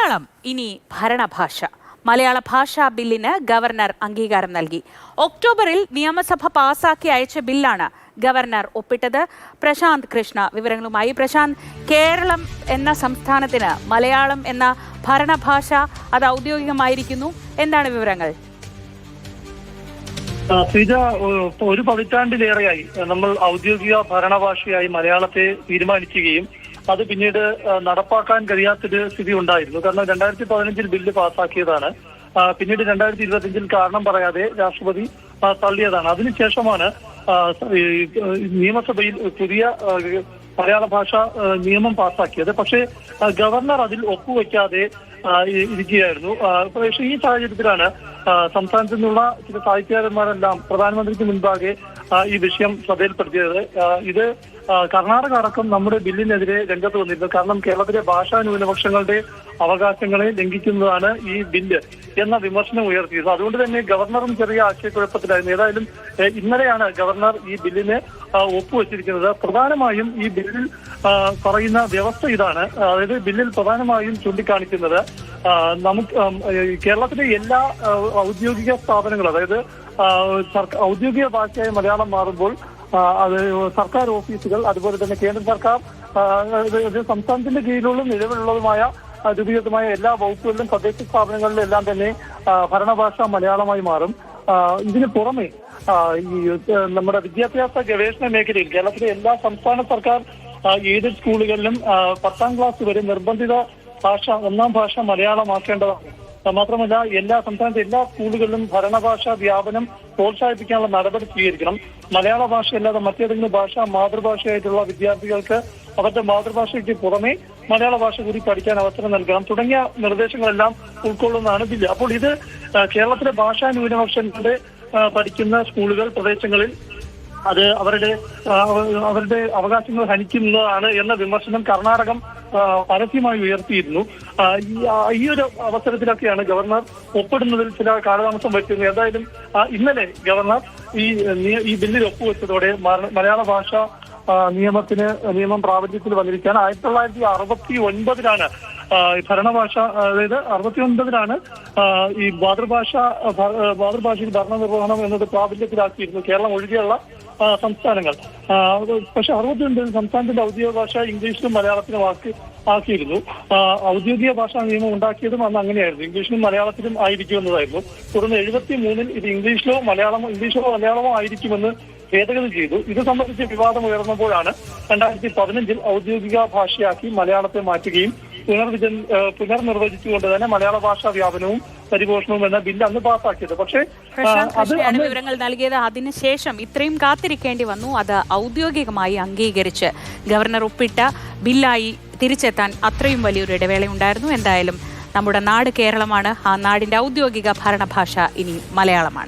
മലയാളം ഇനി ഭരണഭാഷ. മലയാള ഭാഷാ ബില്ലിന് ഗവർണർ അംഗീകാരം നൽകി. ഒക്ടോബറിൽ നിയമസഭ പാസാക്കി അയച്ച ബില്ലാണ് ഗവർണർ ഒപ്പിട്ടത്. പ്രശാന്ത് കൃഷ്ണ വിവരങ്ങളുമായി. പ്രശാന്ത്, കേരളം എന്ന സംസ്ഥാനത്തിന് മലയാളം എന്ന ഭരണഭാഷ അത് ഔദ്യോഗികമായിരിക്കുന്നു. എന്താണ് വിവരങ്ങൾ? ശ്രീജ, ഒരു പതിറ്റാണ്ടിലേറെയായി നമ്മൾ ഔദ്യോഗിക ഭരണഭാഷയായി മലയാളത്തെ തീരുമാനിക്കുകയും അത് പിന്നീട് നടപ്പാക്കാൻ കഴിയാത്തൊരു സ്ഥിതി ഉണ്ടായിരുന്നു. കാരണം 2015 ബില്ല് പാസ്സാക്കിയതാണ്. പിന്നീട് 2025 കാരണം പറയാതെ രാഷ്ട്രപതി തള്ളിയതാണ്. അതിനുശേഷമാണ് നിയമസഭയിൽ പുതിയ മലയാള ഭാഷ നിയമം പാസ്സാക്കിയത്. പക്ഷേ ഗവർണർ അതിൽ ഒപ്പുവെക്കാതെ ഇരിക്കുകയായിരുന്നു. പക്ഷേ ഈ സാഹചര്യത്തിലാണ് സംസ്ഥാനത്തു നിന്നുള്ള ചില സാഹിത്യകാരന്മാരെല്ലാം പ്രധാനമന്ത്രിക്ക് മുൻപാകെ ഈ വിഷയം ശ്രദ്ധയിൽപ്പെടുത്തിയത്. ഇത് കർണാടക അടക്കം നമ്മുടെ ബില്ലിനെതിരെ രംഗത്ത് വന്നിരുന്നു. കാരണം കേരളത്തിലെ ഭാഷാ ന്യൂനപക്ഷങ്ങളുടെ അവകാശങ്ങളെ ലംഘിക്കുന്നതാണ് ഈ ബില്ല് എന്ന വിമർശനം ഉയർത്തിയത്. അതുകൊണ്ട് തന്നെ ഗവർണറും ചെറിയ ആശയക്കുഴപ്പത്തിലായിരുന്നു. ഏതായാലും ഇന്നലെയാണ് ഗവർണർ ഈ ബില്ലിന് ഒപ്പുവെച്ചിരിക്കുന്നത്. പ്രധാനമായും ഈ ബില്ലിൽ പറയുന്ന വ്യവസ്ഥ ഇതാണ്. അതായത് ബില്ലിൽ പ്രധാനമായും ചൂണ്ടിക്കാണിക്കുന്നത് നമുക്ക് കേരളത്തിലെ എല്ലാ ഔദ്യോഗിക സ്ഥാപനങ്ങളും, അതായത് ഔദ്യോഗിക ഭാഷയായി മലയാളം മാറുമ്പോൾ അത് സർക്കാർ ഓഫീസുകൾ, അതുപോലെ തന്നെ കേന്ദ്ര സർക്കാർ സംസ്ഥാനത്തിന്റെ കീഴിലുള്ള നിലവിലുള്ളതുമായ രൂപീകൃതമായ എല്ലാ വകുപ്പുകളിലും തദ്ദേശ സ്ഥാപനങ്ങളിലും എല്ലാം തന്നെ ഭരണഭാഷ മലയാളമായി മാറും. ഇതിന് പുറമെ ഈ നമ്മുടെ വിദ്യാഭ്യാസ ഗവേഷണ മേഖലയിൽ കേരളത്തിലെ എല്ലാ സംസ്ഥാന സർക്കാർ എയ്ഡഡ് സ്കൂളുകളിലും 10ാം ക്ലാസ് വരെ നിർബന്ധിത ഭാഷ, ഒന്നാം ഭാഷ മലയാളമാക്കേണ്ടതാണ്. മാത്രമല്ല സംസ്ഥാനത്തെ എല്ലാ സ്കൂളുകളിലും ഭരണഭാഷ വ്യാപനം പ്രോത്സാഹിപ്പിക്കാനുള്ള നടപടി സ്വീകരിക്കണം. മലയാള ഭാഷയല്ലാതെ മറ്റേതെങ്കിലും ഭാഷ മാതൃഭാഷയായിട്ടുള്ള വിദ്യാർത്ഥികൾക്ക് അവരുടെ മാതൃഭാഷയ്ക്ക് പുറമെ മലയാള ഭാഷ കൂടി പഠിക്കാൻ അവസരം നൽകണം തുടങ്ങിയ നിർദ്ദേശങ്ങളെല്ലാം ഉൾക്കൊള്ളുന്നതാണ് ബില്ല്. അപ്പോൾ ഇത് കേരളത്തിലെ ഭാഷാ ന്യൂനപക്ഷങ്ങളുടെ പഠിക്കുന്ന സ്കൂളുകൾ, പ്രദേശങ്ങളിൽ അത് അവരുടെ അവകാശങ്ങൾ ഹനിക്കുന്നതാണ് എന്ന വിമർശനം കർണാടകം പരസ്യമായി ഉയർത്തിയിരുന്നു. ഈ ഒരു അവസരത്തിലൊക്കെയാണ് ഗവർണർ ഒപ്പിടുന്നതിൽ ചില കാലതാമസം വരുത്തുന്നത്. ഏതായാലും ഇന്നലെ ഗവർണർ ഈ ബില്ലിൽ ഒപ്പുവെച്ചതോടെ മലയാള ഭാഷ നിയമം പ്രാബല്യത്തിൽ വന്നിരിക്കുകയാണ്. 1969 ഭരണഭാഷ, അതായത് 69 ഈ മാതൃഭാഷയിൽ ഭരണനിർവഹണം എന്നത് പ്രാബല്യത്തിലാക്കിയിരുന്നു കേരളം ഒഴികെയുള്ള സംസ്ഥാനങ്ങൾ. പക്ഷെ 69 സംസ്ഥാനത്തിന്റെ ഔദ്യോഗിക ഭാഷ ഇംഗ്ലീഷിലും മലയാളത്തിലും ആക്കിയിരുന്നു. ഔദ്യോഗിക ഭാഷാ നിയമം ഉണ്ടാക്കിയതും അന്ന് അങ്ങനെയായിരുന്നു, ഇംഗ്ലീഷിലും മലയാളത്തിലും ആയിരിക്കുമെന്നതായിരുന്നു. തുടർന്ന് 73 ഇത് ഇംഗ്ലീഷോ മലയാളമോ ആയിരിക്കുമെന്ന് ഭേദഗതി ചെയ്തു. ഇത് സംബന്ധിച്ച് വിവാദം ഉയർന്നപ്പോഴാണ് 2015 ഔദ്യോഗിക ഭാഷയാക്കി മലയാളത്തെ മാറ്റുകയും പുനർനിർവചിച്ചുകൊണ്ട് തന്നെ മലയാള ഭാഷാ വ്യാപനവും പരിപോഷണവും എന്ന ബില്ല് അന്ന് പാസ്സാക്കിയത്. പക്ഷേ വിവരങ്ങൾ നൽകിയത് അതിനുശേഷം ഇത്രയും കാത്തിരിക്കേണ്ടി വന്നു. അത് ഔദ്യോഗികമായി അംഗീകരിച്ച് ഗവർണർ ഒപ്പിട്ട ബില്ലായി തിരിച്ചെത്താൻ അത്രയും വലിയൊരു ഇടവേളയുണ്ടായിരുന്നു. എന്തായാലും നമ്മുടെ നാട് കേരളമാണ്. ആ നാടിന്റെ ഔദ്യോഗിക ഭരണഭാഷ ഇനി മലയാളമാണ്.